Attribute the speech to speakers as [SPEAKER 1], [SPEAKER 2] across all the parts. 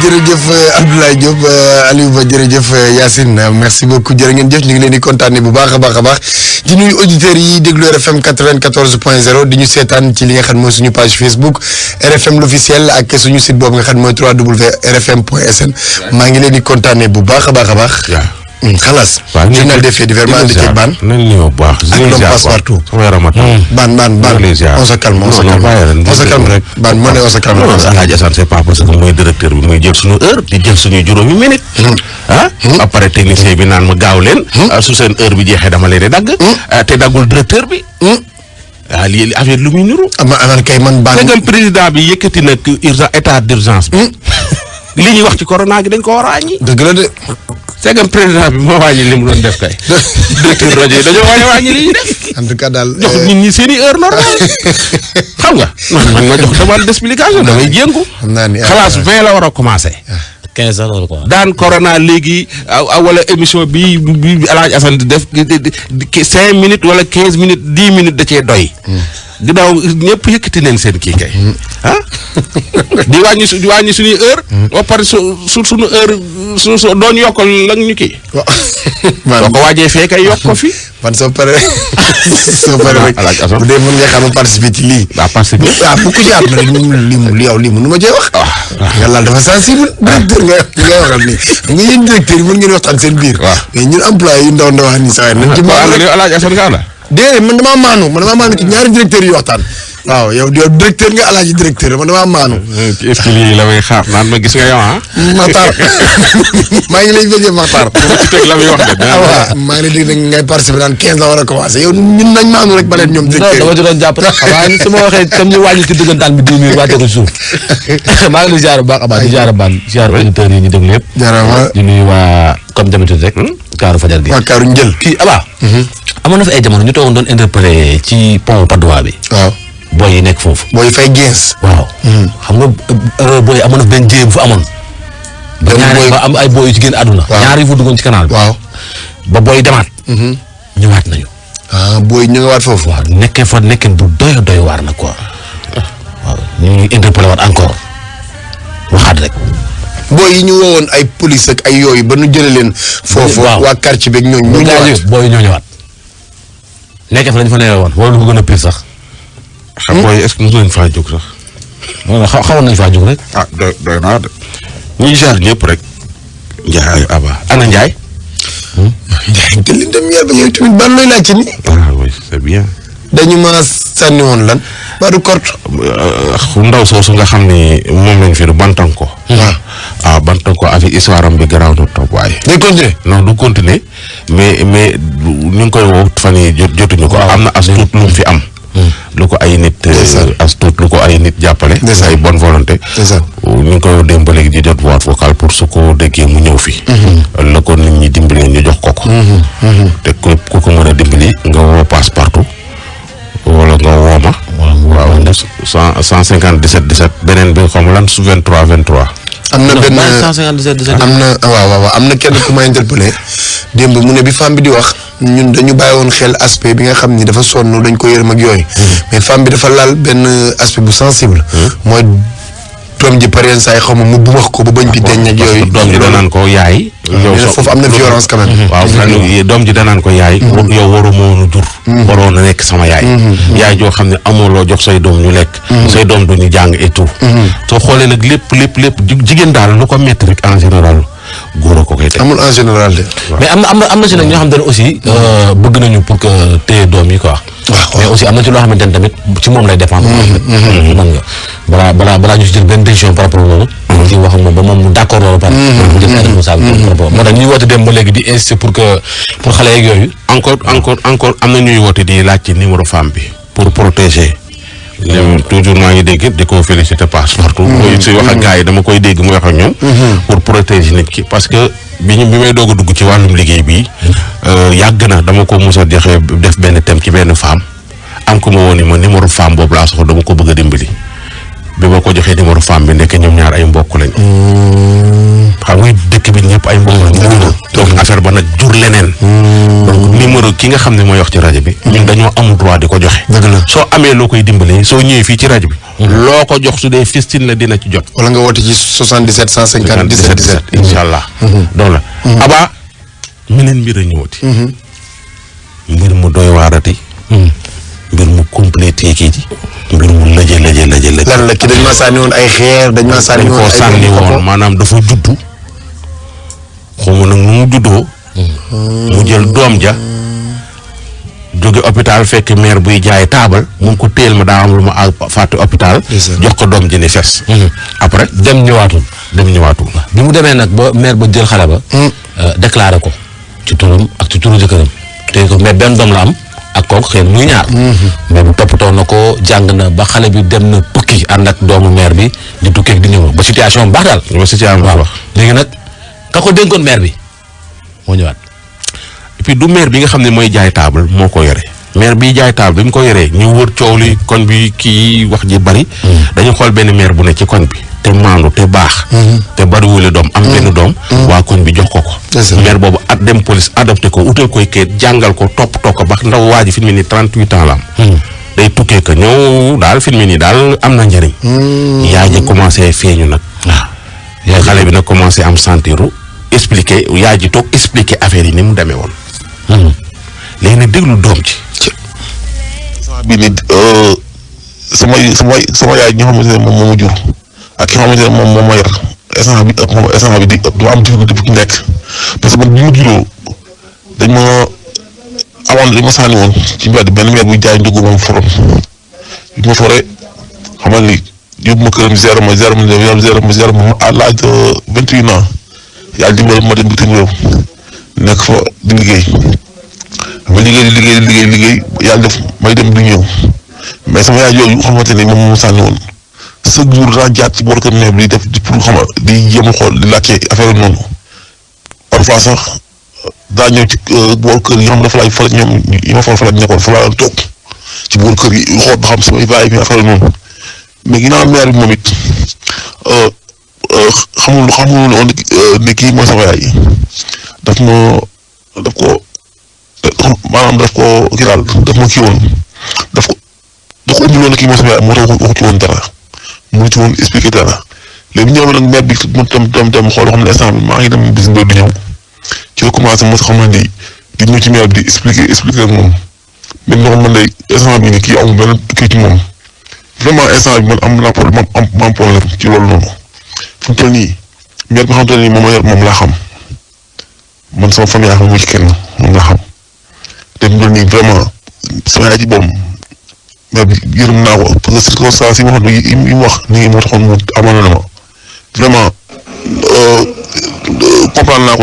[SPEAKER 1] jërëjëf Abdoulaye Diop Aliou Ba jërëjëf Yacine merci beaucoup jërë ngeen jëf ñu ngi leen di kontaanee bu baax a baax a baax di nuyu auditeurs yi déglu RFM 94.0 di ñu seetaan ci li nga xam mooy suñu page Facebook RFM l'officiel ak suñu site boobu nga xam mooy www.rfm.sn maa ngi leen di kontaanee bu baax a baax a baax. xalaas.
[SPEAKER 2] waaw
[SPEAKER 1] journal des faits divers maa andi ceeb baan.
[SPEAKER 2] nañ ñëw bu baax.
[SPEAKER 1] ak l'homme passe partout. baan on se calme on se calme rek baan moo ne on se calme.
[SPEAKER 2] Alaaji Assane c'est pas parce que mooy directeur bi muy jël suñu heure di jël suñu juróomi minute. après technicien bi naan ma gaaw leen. su seen heure bi jeexee dama leen di dagg. te daggul directeur bi. lii affaire lu muy niru.
[SPEAKER 1] man kay man baan.
[SPEAKER 2] dégg président bi yëkkati na état d'urgence bi. li ñuy wax ci corona gi dañ ko war a wàññi.
[SPEAKER 1] dëgg la de.
[SPEAKER 2] segam président bi moo wàññi li mu doon def kay. directeur rajo yi dañoo wàññi li ñuy def.
[SPEAKER 1] en tout cas daal
[SPEAKER 2] jox nit ñi seen i heure normale. xam nga man ma jox demande d'explication damay jéngu.
[SPEAKER 1] xam naa ni
[SPEAKER 2] xalaas 20 la war a commencé.
[SPEAKER 3] 15 heures la quoi.
[SPEAKER 2] daan corona léegi wala émission bi El Hadj Assane di def 5 minutes wala 15 minutes 10 minutes da cee doy. ginnaaw ñëpp yëkkati nañ seen kii kay. di wàññi suñuy heure. ba pare suñu heure su doon yokkal lan ñu kii.
[SPEAKER 1] waaw
[SPEAKER 2] soo ko waajee fee kay yokk ko fi.
[SPEAKER 1] man soo paree rek bu dee mën nga xam a participer ci lii.
[SPEAKER 2] waaw participer
[SPEAKER 1] bu ko ci am na lii mënu ma cee wax. nga laal dafa sensible. directeur nga waxal nii nga yéen directeur yi mën ngeen waxtaan seen biir. mais ñun employé yu ndaw ndawaan ni saa nañ ci maanu rek.
[SPEAKER 2] El Hadj Assane Ka la.
[SPEAKER 1] déedéet man damaa maanu ci ñaari directeurs yi waxtaan. waaw yow directeur nga alaaji directeur man damaa maanu.
[SPEAKER 2] est-ce que lii la may xaar naan ma gis nga yow
[SPEAKER 1] Makhtar maa ngi lay bëggee Makhtar.
[SPEAKER 2] ci teg la muy wax de.
[SPEAKER 1] waaw maa ngi lay dégg ngay participer naan 15 la war a commencé yow ñun nañ maanu rek ba leen ñoom. directeur
[SPEAKER 3] dama ci doon jàpp rek waaye su ma waxee comme ñu wàññi ci dëggantaan bi 10 minutes wàcce ko suuf maa ngi lay ziar bu baax a baax di ziar baan ziar auditeurs yi ñu déglu yëpp.
[SPEAKER 1] jaaraama
[SPEAKER 3] di nuyu waa comme d'habitude rek. Kaaru Fajar gi
[SPEAKER 1] waa Kaaru Njël.
[SPEAKER 3] kii Aba. amoon na fi ay jamono ñu toogoon doon interpellé ci pont Padois bi.
[SPEAKER 1] waaw.
[SPEAKER 3] booy yi nekk foofu.
[SPEAKER 1] booy fay gens.
[SPEAKER 3] waaw. xam nga booy amoon na benn jéem fu amoon. ba ñaari ba am ay booy yu ci génn àdduna.
[SPEAKER 1] waaw
[SPEAKER 3] ñaari yu fa duggoon ci canal bi.
[SPEAKER 1] waaw.
[SPEAKER 3] ba booy demaat. ñëwaat nañu.
[SPEAKER 1] booy ñu nga waat foofu.
[SPEAKER 3] waaw nekkee fa nekkin bu doy waar na quoi. waaw ñu ngi interpellé waat encore waxaat rek.
[SPEAKER 1] booy yi ñu woowoon ay police ak ay yooyu ba nu jëlee leen. foofu waa quartier beeg ñooñu. ñu ñëwaat
[SPEAKER 3] booy ñoo ñëwaat. nekkee fa lañ fa neewee woon wala lu ko gën a pire sax.
[SPEAKER 2] xam booy est-ce que mosu leen faa jóg sax.
[SPEAKER 3] xawoon nañ faa jóg rek.
[SPEAKER 2] doy naa de. ñuy jaar ñëpp rek. Ndiaye Aba ana Ndiaye.
[SPEAKER 1] Ndiaye te li dem yàlla yow tamit ban looy laajte ni.
[SPEAKER 2] oui c'est bien.
[SPEAKER 1] dañu ma sànni woon lan. ba du kort.
[SPEAKER 2] ndaw soosu nga xam ni moom lañ fi du Bantanko. waaw Bantanko avec histoire am bi garaaw na topp waaye.
[SPEAKER 1] day continuer.
[SPEAKER 2] non du continuer mais ñu ngi koy woo fan yii jotuñu ko. am na as tuut lu mu fi am. lu ko ay nit. as tuut lu ko ay nit jàppale. ay bonne volonté. ñu ngi koy dem ba léegi di jot boîte vocale pour su ko déggee mu ñëw fi. la ko nit ñi dimbali ñu jox ko. te ku ko mën a dimbali nga woo passe partout. wala nga woo ma. waaw 157 17 beneen bi xam lan su 23 23.
[SPEAKER 1] am na benn
[SPEAKER 3] 157 17.
[SPEAKER 1] am na waaw am na kenn ku ma interpellé démb mu ne bi femme bi di wax ñun dañu bàyyi woon xel aspect bi nga xam ni dafa sonn dañ ko yërëm ak yooyu. mais femme bi dafa laal benn aspect bu sensible. mooy doom ji pareen saa yi xaw ma mu bu wax ko ba bañ bi deñ ak yooyu.
[SPEAKER 2] doom ji danaan ko yaay.
[SPEAKER 1] yow foofu am na violence quand même.
[SPEAKER 2] waaw doom ji danaan ko yaay. yow waru moonu jur. waroon na nekk sama yaay. yaay joo xam ne amoo loo jox say doom ñu lekk. say doom duñu jàng et tout. soo xoolee nag lépp jigéen daal lu ko métti rek en général góor a ko koy teg.
[SPEAKER 1] amul en général de.
[SPEAKER 3] mais am na ci nag ñoo xamante ne aussi bëgg nañu pour que téye doom yi quoi. mais aussi am na ci loo xamante ne tamit ci moom lay dépendre. mën nga balaa ñu si jël benn décision par rapport loolu. ci wax ak moom ba moom mu d'accord loolu par mu jël ay responsabilité par rapport moo tax ñuy woote dem ba léegi di insister pour xale yeeg yooyu.
[SPEAKER 2] encore am na ñuy woote di laaj ci numéro femme bi pour protéger. toujours maa ngi dégg di ko féliciter passe partout. si wax ak gars yi dama koy dégg mu wax ak ñoom. pour protéger nit ki parce que bi may doog a dugg ci wàllum liggéey bi yàgg na dama ko mos a joxe def benn thème ci benn femme am ko ma woon ni ma numéro femme boobu laa soxla dama ko bëgg a dimbali bi ma ko joxee numéro femme bi nekk ñoom ñaar ay mbokk lañ. xam nga dëkk bi ñëpp ay mbokk lañ. affaire ba nag jur leneen. donc numéro ki nga xam ne mooy wax ci rajo bi. ñun dañoo amul droit di ko joxe.
[SPEAKER 1] dëgg la
[SPEAKER 2] soo amee loo koy dimbalee soo ñëwee fii ci rajo bi. loo ko jox su dee fistine la dina ci jot.
[SPEAKER 1] wala nga woote ci 77 150 17 17.
[SPEAKER 2] incha allah. donc la. Aba meneen mbir a ñëwati. mbir mu doy waarati. mbir mu complété kii ji. mbir mu lëjë.
[SPEAKER 1] lan la ki dañ ma sànni woon ay xeer dañ ma sànni woon ay
[SPEAKER 2] sànni woon maanaam dafa juddu. xaw ma nag nu mu juddoo. mu jël doom ja. jóge hôpital fekk mère buy jaay taabal mu ngi ko téel ma daa am lu ma fàtte hôpital. jox ko doom ji ni fes. après dem ñëwaatul.
[SPEAKER 3] bi mu demee nag ba mère ba jël xale ba. déclaré ko ci turam ak ci turu jëkkëram. te ko mais benn doom la am ak kooku xëy na muy ñaar. mais bu toppatoo na ko jàng na ba xale bi dem na tukki ànd ak doomu mère bi di tukkeeg di ñëw ba situation bu baax daal.
[SPEAKER 2] ba situation bu baax
[SPEAKER 3] léegi nag ka ko dénkoon mère bi moo ñëwaat.
[SPEAKER 2] et puis du maire bi nga xam ne mooy jaay taabal moo ko yore maire bi jaay taabal bi mu ko yoree ñu wër coow li koñ bi kii wax ji bari. dañu xool benn maire bu ne ci koñ bi te maandu te baax. te bariwule doom am benn doom. waa koñ bi jox ko. maire boobu at dem police adopté ko utal koy kayit jàngal ko toppatoo ko ba ndaw waa ji fi mu ne nii 38 ans la am. day tukkee ko ñëw daal fi mu ne nii daal am na njëriñ. yaay ji commencé feeñu nag. waaw xale bi nag commencé am sentiru expliqué yaay ji toog expliqué affaire yi ni mu demee woon. léegi nag déglu doom ci.
[SPEAKER 4] bi ni sama yaay ñi nga xamante ne moom moo ma jur ak ki nga xamante ne moom moo ma yar instant bi di am difficulté bu nekk parce que man bi ma juróo dañ ma sànni woon ci mbedd benn meer buy jaay ndugg moom foroon bi ma foree xamal ni yóbbu ma këram zéro ma à l'âge de 21 ans yàlla dimbali ma dem bitim réew nekk fa di liggéey ma liggéey yàlla def may dem du ñëw mais sama yaay yooyu xamante ne moom moo sànni woon chaque jour daan jaar ci boor kër meer bi di def pour xama di jéem a xool di laajte affaire noonu parfois sax daa ñëw ci boor kër yi nga xam dafa laay fa ñoom yi ma fa la nekkoon fa laa toog ci boor kër yi xool ba xam samay baay bi affaire noonu mais ginnaaw meer bi moom it xamul woon ne kii mooy sama yaay daf ko kii daal daf ma kii woon daf ko umbiloon kii mooy sama yaay moo tax waxu ci woon dara mënu ci woon expliquer dara léegi ñëw nag meer bi mu dem xool xam ne instant bi maa ngi dem bis du ñëw ci la commencé mos xam ne di ñëw ci meer bi di expliquer ak moom même ñoo xam man day instant bi ni kii amul benn kii ci moom vraiment instant bi man am naa problème am problème ci loolu noonu fu mu toll nii meer bi xam te ne moom laa xam man sama famille yaa xam mu ci kenn moom laa xam te mu toll nii vraiment sama yaay ci boom meer bi yërëm naa ko parce que circonstance yi mu wax nii moo taxoon mu amoon na ma vraiment comprendre naa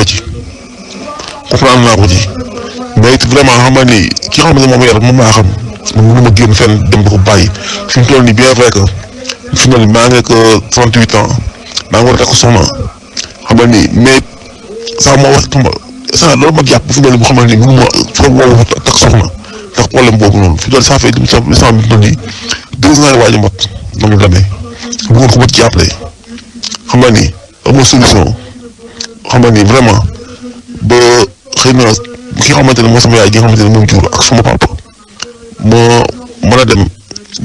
[SPEAKER 4] ko ci mais it vraiment xam nga ni ki nga xam ne moom yar moom laa xam man mënu ma génn fenn dem ba ko bàyyi fi mu toll nii bien vrai que fi mu toll nii maa ngi ak 38 ans maa ngi war a takk soxna xam nga ni mais sax moo wax sax loolu ma jàpp fi mu toll nii bu xam ne mënu ma foog woo takk soxna ndax problème boobu noonu fi mu toll ça fait li mu toll nii 2 ans la waaj a mat noonu la demee bëggoon ko ma ci jàppale xam nga ni amul solution xam nga ni vraiment ba xëy na ki nga xamante ne mooy sama yaay gi nga xamante ne moom jur ak sama papa moo mën a dem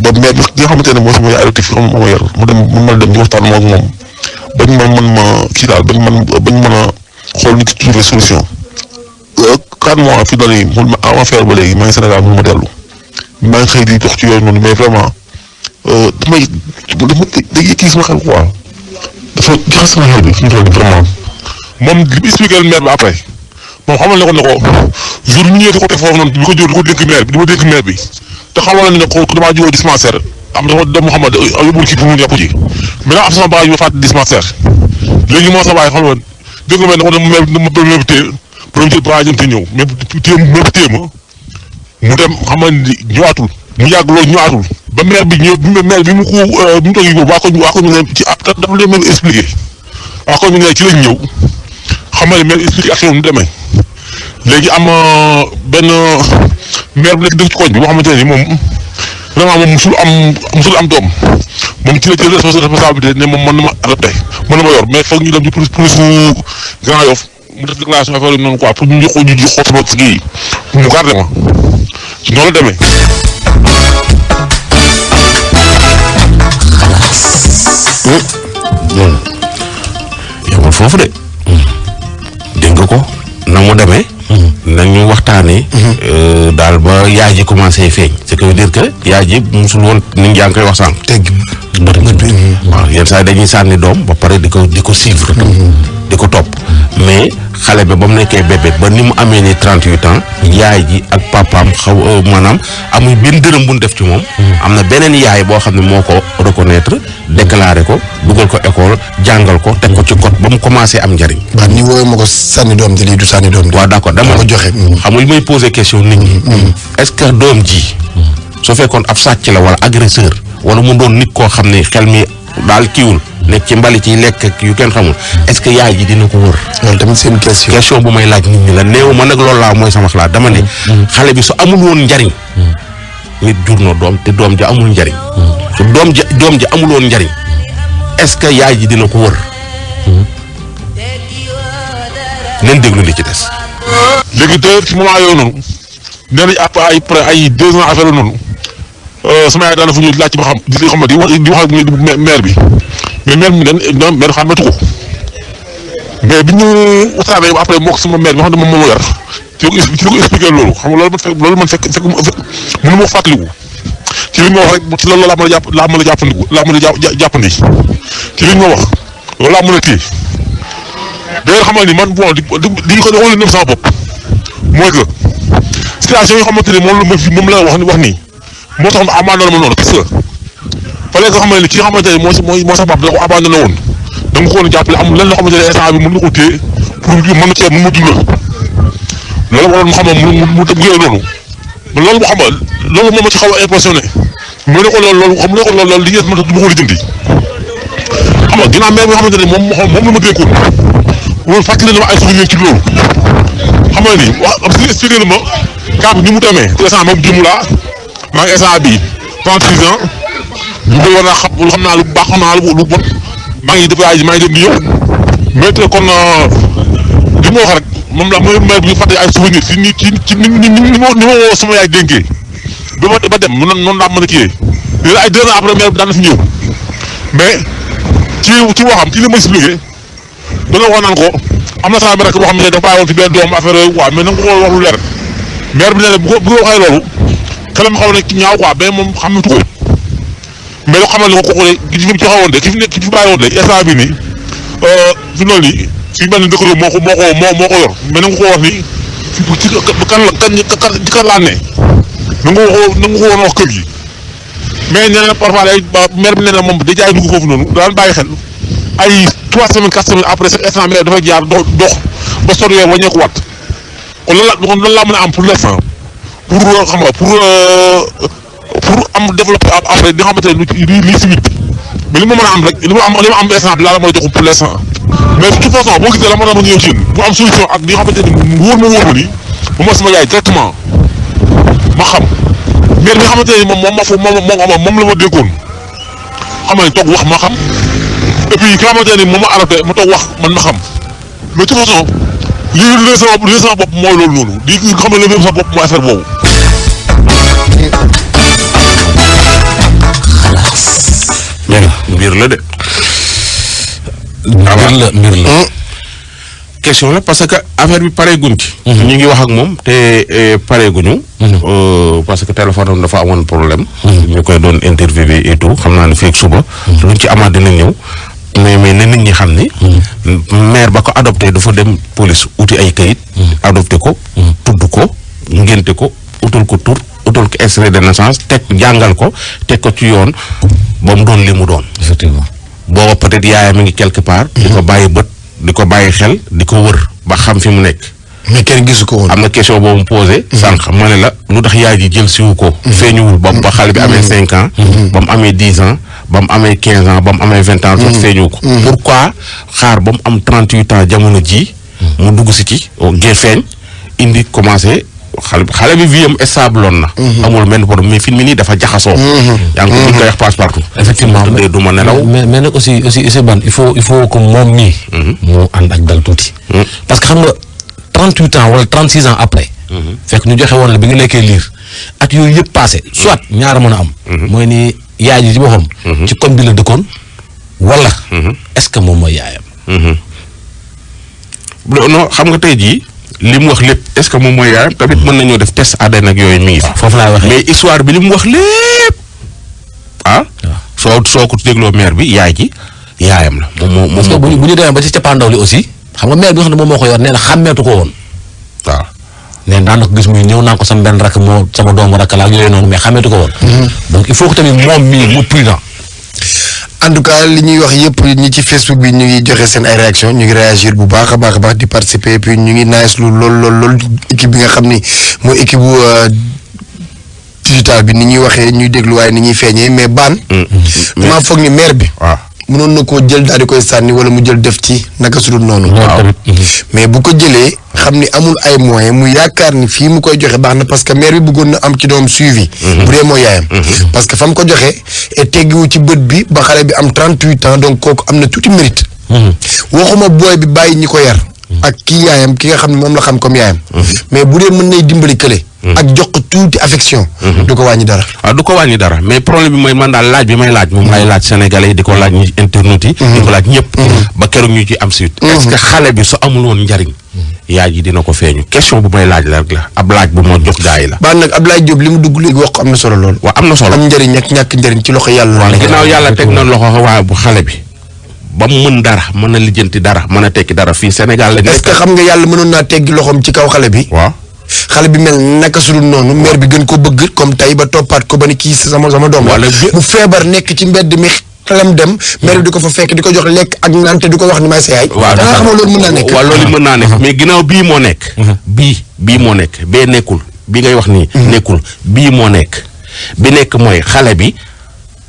[SPEAKER 4] ba mais ki nga xamante ne mooy sama yaay adoptif xam moo yor mu dem mu mën a dem ñu waxtaan ak moom bañ ma kii daal bañ mën a xool ni ki trouver solution 4 mois fi doon yi mun ma avant faire ba léegi maa ngi Sénégal mun ma dellu maa ngi xëy di dox ci yooyu noonu mais vraiment day kii sama xel quoi dafa jaxas sama xel bi fi mu toll nii vraiment moom li mu expliqué maire bi après moom xamal ne ko jour bi ñu ñëwee di ko teg foofu noonu di ko dénk maire bi di ma dénk maire bi te xamal ne ko damaa jógee dispensaire am dafa dem Mouhamad yóbbul kii pour mu yàqu ji maintenant am sama baay yu ma fàtte dispensaire léegi moo sa baay xam nga dégg nga ne ko maire bi téye borom jël baa jëm te ñëw mais téye ma mu dem xam nga ñëwaatul mu yàgg loolu ñëwaatul ba maire bi ñëw maire bi mu toog yi boobu waa ko ñu ne ci dafa leen même expliqué waa ko ñu ne ci lañ ñëw xam nga ne maire explication mu demee léegi am benn maire bu nekk dëkk ci koñ bi boo xamante ne ni moom vraiment moom musul am doom moom ci la jël responsabilité ne moom mën na ma adopté mën na ma yor mais foog ñu dem ci police Grand Yoff mu def déclaration affaire yi noonu quoi pour ñu xool sama kii pour mu garder ma ci noonu la demee.
[SPEAKER 2] yamul foofu de. dégg nga ko na mu demee. nañu waxtaanee. daal ba yaay ji commencé feeñ. ce qui veut dire que yaay ji musul woon nit yaa ngi koy wax sànq. waaw yenn saa yi dañuy sànni doom ba pare di ko suivre. di ko topp mais xale bi ba mu nekkee bébé ba ni mu amee ni 38 ans. yaay ji ak papaam maanaam amul benn dërëm bu ñu def ci moom. am na beneen yaay boo xam ne moo ko reconnaître déclaré ko dugal ko école jàngal ko teg ko ci code ba mu commencé am njariñ.
[SPEAKER 1] waaw ni wooyee ma ko sànni doom te lii du sànni doom.
[SPEAKER 2] waaw d'accord dama
[SPEAKER 1] ko joxe.
[SPEAKER 2] xam nga li may poser question nit ñi. est-ce que doom ji. su fekkoon ab sàcc la wala agresseur wala mu doon nit koo xam ne xel mi daal kiiwul nekk ci mbali ci lekk ak yu kenn xamul est-ce que yaay ji dina ko wër.
[SPEAKER 1] loolu tamit c'est une question.
[SPEAKER 2] question bu may laaj nit ñi la néew ma nag loolu laa mooy sama xalaat dama ne. xale bi su amul woon njariñ. nit jur na doom te doom ja amul njariñ. su doom ja amul woon njariñ est-ce que yaay ji dina ko wër. leen déglu li ci des.
[SPEAKER 4] léegi te ci moment yooyu noonu nee nañ après ay 2 ans affaire noonu sama yaay daana fu ñu laaj ba xam di xam di wax ak maire bi mais maire bi dañ maire xamatu ko mais bi ñu waxtaanee après mook sama maire bi nga xam ne moom moo yar ci la ko expliqué loolu xam nga loolu man fekk mënu ma fàttaliku ci li ñu ma wax rek ci loolu laa mën a jàppandi ci li ñu ma wax loolu laa mën a téye d'ailleurs xam nga ni man bon di ko waxal leen sama bopp mooy que situation yi xamante ne moom la wax nii moo tax ma abandonné ma noonu parce que fallait que xam ne ki nga xamante ne moo sax papa da ko abandonné woon da nga ko woon a jàppale amul lenn loo xamante ne instant bi mën na ko téye pour mën na cee mën ma dundal loolu waroon xam nga mu tëggee noonu loolu xam nga loolu moom ma ci xaw a impressionné mu ne ko loolu li ngeen mën a du ma ko lijjanti xam nga ginnaaw mère bi nga xamante ne moom la ma dénkoon loolu fàttali na ma ay souvenir ci loolu xam nga ni wax am si expliqué na ma cas bi ni mu demee te instant moom jëmu laa maa ngi instant bii 36 ans ñu koy war naa xam naa lu baax xam naa lu bon maa ngi def maa ngi dem di ñëw mais te kon li ma wax rek moom la mooy mère bi fàttali ay souvenir ci ni ma woo sama yaay dénkee ba dem noonu laa mën a kiiyee léegi ay 2 ans après mère bi daan na fi ñëw mais ci waxam ci li ma expliqué dana wax naan ko am na sama rek boo xam ne dafa bàyyi woon fi benn doom affaire yooyu quoi mais na nga ko wax lu leer maire bi nee na bu ko waxee loolu xelam xaw na ñaaw quoi mais moom xamatu ko mais loo xamal ne ko kooku de ki fi joxewoon de ki fi bàyyi woon de instant bii nii fi noonu nii fi mel ni dëkk moo ko yor mais na nga ko wax ni ci kan laa ne na nga ko woon wax kër gi mais nee na parfois maire bi nee na moom da jaay dugg foofu noonu daan bàyyi xel ay 3 semaines 4 semaines après chaque instant mais dafay jaar dox ba sori yooyu wàññeeku waat kon lan laa mën a am pour l'instant pour xam nga pour am développer après di nga xamante ne lii si wit mais li ma mën a am rek li ma am instant bi laa la mën a jox pour l'instant mais de toute façon boo gisee la ma doon ñëw ci yéen bu am solution ak li nga xamante ne wóor ma ni moom mooy sama yaay directement ma xam mais li nga xamante ne moom la ma déggoon xam nga toog wax ma xam. et puis ki nga xamante ne moom ma arrêté ma toog wax man ma xam mais de toute façon lii sama bopp mooy loolu noonu di xam ne léegi sama bopp mooy affaire boobu.
[SPEAKER 2] mbir la de. mbir la. question la parce que affaire bi pareeguñ ci. ñu ngi wax ak moom te pareeguñu. parce que téléphone am dafa amoon problème. ñu koy doon interviewé et tout xam naa ne fii suba. luñ ci amaat dina ñëw. mais na nit ñi xam ni. maire ba ko adopté dafa dem police uti ay kayit. adopté ko. tudd ko ngénte ko utal ko tur utal ko extrait de naissance teg jàngal ko teg ko ci yoon ba mu doon li mu doon.
[SPEAKER 3] effectivement
[SPEAKER 2] booba peut-être yaayam mi ngi quelque part. di ko bàyyi bët di ko bàyyi xel di ko wër ba xam fi mu nekk.
[SPEAKER 1] mais kenn gisu ko woon.
[SPEAKER 2] am na question boobu mu posé. sànq ma ne la lu tax yaay ji jël siwu ko. feeñuwul ba xale bi amee 5 ans. ba mu amee 10 ans. ba mu amee 15 ans ba mu amee 20 ans. sax feeñu ko. pourquoi xaar ba mu am 38 ans jamono ji mu dugg si ci feeñ indi commencé xale bi vie am stable loon na. amul menn problème mais film mi nii dafa jaxasoo. yaa ngi ko koy wax passe partout.
[SPEAKER 3] effectivement
[SPEAKER 2] du ma nelaw.
[SPEAKER 3] mais nag aussi ban il faut que moom mii. mu ànd ak dal tuuti. parce que xam nga 38 ans wala 36 ans après. fekk ñu joxe woon la bi nga nekkee liir at yooyu yëpp passé soit ñaara mën a am. mooy ni yaay ji ci boppam. ci koñ bi la dëkkoon wala. est-ce que moom mooy yaayam.
[SPEAKER 2] non xam nga tey jii. li mu wax lépp est-ce que moom mooy yaayam tamit mën nañoo def test ADN ak yooyu mi ngi fi.
[SPEAKER 3] foofu laay waxee
[SPEAKER 2] mais histoire bi li mu wax lépp soo ko dégloo mère bi yaay ji yaayam la. moom
[SPEAKER 3] parce que bu ñu demee ba ci cappaandaw li aussi xam nga mère bi nga xam ne moom moo ko yor nee na xàmmeetu ko woon.
[SPEAKER 2] waaw.
[SPEAKER 3] nee daan na ko gis muy ñëw naan ko sama benn rakk sama doomu rakk la ak yooyu noonu mais xàmmeetu ko woon. donc il faut que tamit moom mii mu prudent.
[SPEAKER 1] en tout cas li ñuy wax yëpp ñi ci Facebook bi ñu ngi joxe seen ay réaction ñu ngi réagir bu baax a baax di participer et puis ñu ngi nice lu lool équipe bi nga xam ni mooy équipe bu digital bi ni ñuy waxee ñuy déglu waaye ni ñuy feeñee mais baan. damaa foog ni maire bi.
[SPEAKER 2] waaw
[SPEAKER 1] mënoon na koo jël daal di koy sànni wala mu jël def ci naka su dul noonu. mais bu ko jëlee xam ni amul ay moyens mu yaakaar ni fii mu koy joxe baax na parce que maire bi bëggoon na am ci doom suivi. bu dee mooy yaayam. parce que fa mu ko joxe et teggiwu ci bët bi ba xale bi am 38 ans donc kooku am na tuuti mérite. waxuma booy bi bàyyi ñi ko yar. ak kii yaayam ki nga xam ne moom la xam comme yaayam. mais bu dee mën nay dimbali kële. ak jox ko tuuti affection. du ko wàññi dara.
[SPEAKER 2] waaw du ko wàññi dara mais problème bi mooy man daal laaj bi may laaj moom lay laaj sénégalais yi di ko laaj ñi internet yi. di ko laaj ñëpp. ba keroog ñu ci am suite. est-ce que xale bi su amul woon njariñ. yaay ji dina ko feeñu question bu may laaj la rek la ab laaj bu moo jox gaa yi la.
[SPEAKER 1] baax nag Abdoulaye Diop li mu dugg léegi wax ko am na solo lool.
[SPEAKER 2] waaw am na solo
[SPEAKER 1] am njëriñ ak ñàkk njëriñ ci loxo yàlla.
[SPEAKER 2] waaw ginnaaw yàlla teg na loxo waaye bu xale bi. ba mu mën dara mën a lijjanti dara mën a tekki dara fii Sénégal la.
[SPEAKER 1] est-ce que xam nga yàlla mënoon naa teggi loxoom ci kaw xale bi.
[SPEAKER 2] waaw
[SPEAKER 1] xale bi mel naka su dul noonu. maire bi gën ko bëgg comme tey ba toppaat ko ba ni kii sama doom la. mu feebar nekk ci mbedd mi xelam dem. maire bi di ko fa fekk di ko jox lekk ak naan te di ko wax ni may sa yaay.
[SPEAKER 2] waaw
[SPEAKER 1] da nga xam loolu mën naa nekk.
[SPEAKER 2] waaw loolu mën naa nekk mais ginnaaw bii moo nekk. bii moo nekk bee nekkul bii ngay wax nii. nekkul bii moo nekk. bi nekk mooy xale bi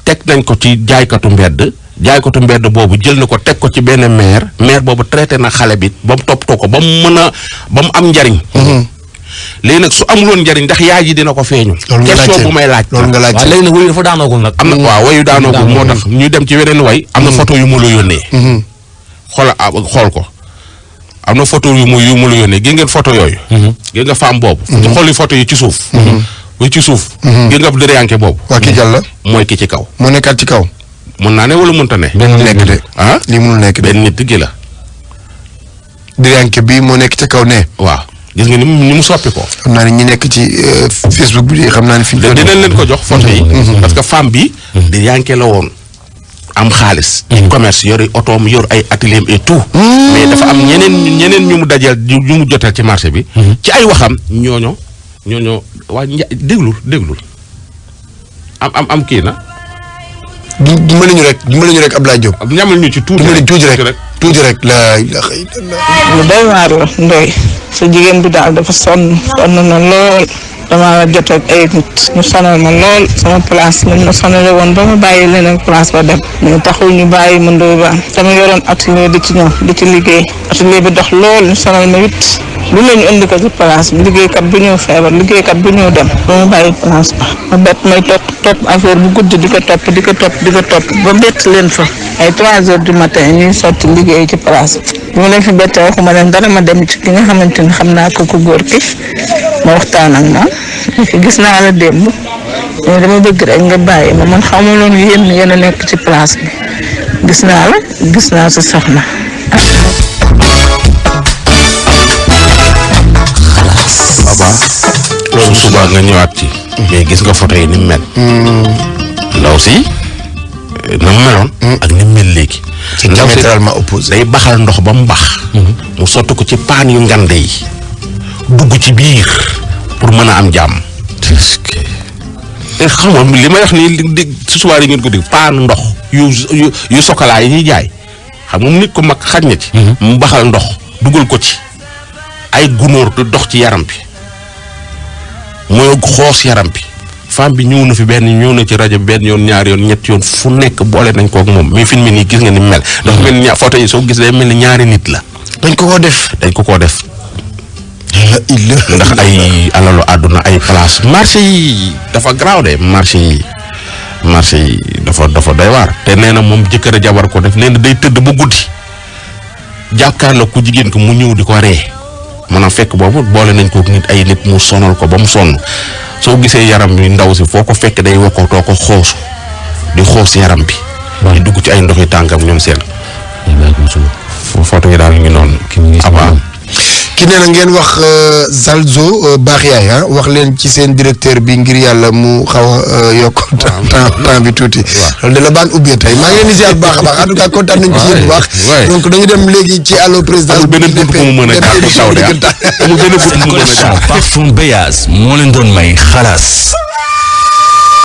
[SPEAKER 2] teg nañ ko ci jaaykatu mbedd boobu jël na ko teg ko ci benn maire boobu traité na xale bi ba mu toppatoo ko ba mu am njariñ. léegi nag su amul woon njariñ ndax yaay ji dina ko feeñu. question bu may laaj.
[SPEAKER 1] loolu nga laaj
[SPEAKER 3] waaw léegi nag wayu dafa daanoogul nag.
[SPEAKER 2] am na waaw wayu daanoogul moo tax ñu dem ci weneen way. am na photo yu mu la yónnee. xool ko am na photo yu mu la yónnee gis ngeen photo yooyu. gis nga femme boobu. xooli photo yi ci suuf. ci suuf. gis nga dërëyanke boobu.
[SPEAKER 1] waa ki jàll la.
[SPEAKER 2] mooy ki ci kaw.
[SPEAKER 1] moo nekkaat ci kaw.
[SPEAKER 2] mën naa ne wala mënta ne.
[SPEAKER 1] benn nekk de. lii mënul nekk de.
[SPEAKER 2] benn nit gi la.
[SPEAKER 1] dërëyanke bii moo nekk ci kaw ne.
[SPEAKER 2] waaw gis nga ni mu soppi ko.
[SPEAKER 1] xam naa ne ñi nekk ci Facebook bi xam naa ne fi ñu.
[SPEAKER 2] dinañ leen ko jox photo yi. parce que femme bi. dërëyanke la woon. am xaalis. commerce yor otoom yor ay atelier et tout. mais dafa am ñeneen ñu mu dajal ñu mu jotal ci marché bi. ci ay waxam ñooño waa déglul am kii na.
[SPEAKER 1] dimbali ñu rek Abdoulaye Diop.
[SPEAKER 2] ñamal ñu ci tuuti
[SPEAKER 1] rek la ilaha illallah.
[SPEAKER 5] lu doy waar la Ndoye sa jigéen bi daal dafa sonn na lool dama jot ak ay nit ñu sonal ma lool sama place lañ ma sonale woon ba ma bàyyi leneen place ba dem mais taxul ñu bàyyi ma Ndoye Bane dama yoroon atelier di ci ñëw di ci liggéey atelier bi dox lool ñu sonal ma it lu la ñu indi ko ci place bi liggéeykat bu ñëw feebar liggéeykat bu ñëw dem ba ma bàyyi place ba ma bett may topp affaire bu guddi di ko topp ba bett leen fa ay 3 heures du matin ñuy sotti liggéey ci place bi ma leen fi bettee waxuma leen dara ma dem ci ki nga xamante ni xam naa ko ku góor ki ma waxtaan ak moom gis naa la démb mais dama bëgg rek nga bàyyi ma man xaw ma loon yéen a nekk ci place bi gis naa sa soxna.
[SPEAKER 2] loolu suba nga ñëwaat ci. mais gis nga photo yi ni mu mel. ndaw si na mu meloon. ak ni mu mel léegi.
[SPEAKER 1] c'est diamétralement opposé.
[SPEAKER 2] day baxal ndox ba mu bax. mu sotti ko ci paan yu ngande yi. dugg ci biir pour mën a am jàmm. te xam nga li may wax nii su subaa yi ngeen ko dégg paan ndox yu sokolaa yi ñuy jaay xam nga nit ko mag xaj na ci. mu baxal ndox dugal ko ci. ay gunóor du dox ci yaram bi. mooy xoos yaram bi. femme bi ñëw na fi ñëw na ci rajo bi benn yoon ñaari yoon ñetti yoon fu nekk boole nañ ko ak moom mais film nii gis nga ni mu mel. dafa mel ni photo yi soo gis day mel ni ñaari nit la.
[SPEAKER 1] dañ ko koo def.
[SPEAKER 2] ndax ay alalu àdduna ay place marché yi dafa garaaw de marché yi dafa doy waar te nee na moom jëkkër a jabar ko def nee na day tëdd ba guddi jàkkaarloo ku jigéen ko mu ñëw di ko ree maanaam fekk boobu boole nañ ko ay nit mu sonal ko ba mu sonn soo gisee yaram bi ndaw si foo ko fekk day wokkatoo ko xoosu di xoos yaram bi. di dugg ci ay ndoxi tànkam ñoom seen. photo yi daal ñu ngi noonu.
[SPEAKER 1] ki nee na ngeen wax Zalzo baax yaay wax leen ci seen directeur bi ngir yàlla mu xaw a yokk temps bi tuuti. loolu de la baan ubbee tey maa ngi leen di ziar bu baax a baax en tout cas kontaan nañ ci yéen bu baax. donc dañu dem léegi ci allo président.
[SPEAKER 2] amul benn bunt bu mu mën a jaar taw de amul benn bunt bu mu mën a jaar.
[SPEAKER 6] Parfum Beyaz moo leen doon may xalaas.